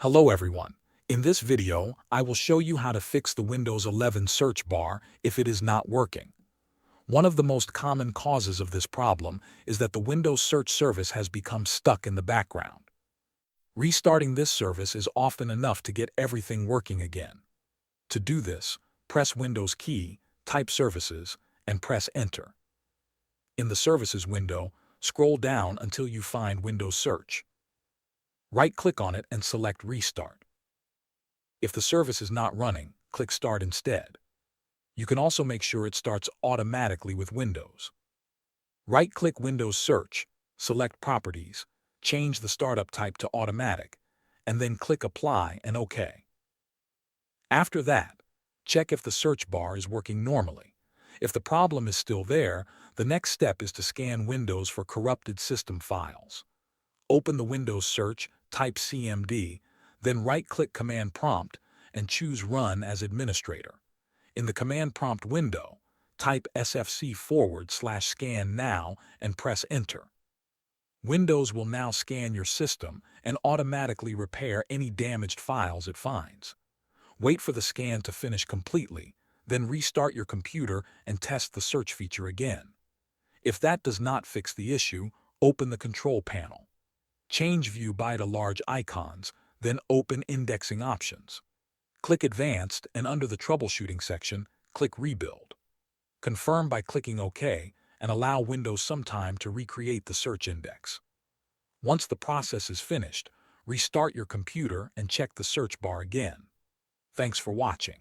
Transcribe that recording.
Hello everyone. In this video, I will show you how to fix the Windows 11 search bar if it is not working. One of the most common causes of this problem is that the Windows search service has become stuck in the background. Restarting this service is often enough to get everything working again. To do this, press Windows key, type Services, and press Enter. In the Services window, scroll down until you find Windows Search. Right-click on it and select Restart. If the service is not running, click Start instead. You can also make sure it starts automatically with Windows. Right-click Windows Search, select Properties, change the startup type to Automatic, and then click Apply and OK. After that, check if the search bar is working normally. If the problem is still there, the next step is to scan Windows for corrupted system files. Open the Windows Search, type CMD, then right-click Command Prompt and choose Run as Administrator. In the Command Prompt window, type sfc/scan now and press Enter. Windows will now scan your system and automatically repair any damaged files it finds. Wait for the scan to finish completely, then restart your computer and test the search feature again. If that does not fix the issue, open the Control Panel. Change View by to large icons, then open Indexing Options. Click Advanced and under the Troubleshooting section, click Rebuild. Confirm by clicking OK and allow Windows some time to recreate the search index. Once the process is finished, restart your computer and check the search bar again. Thanks for watching.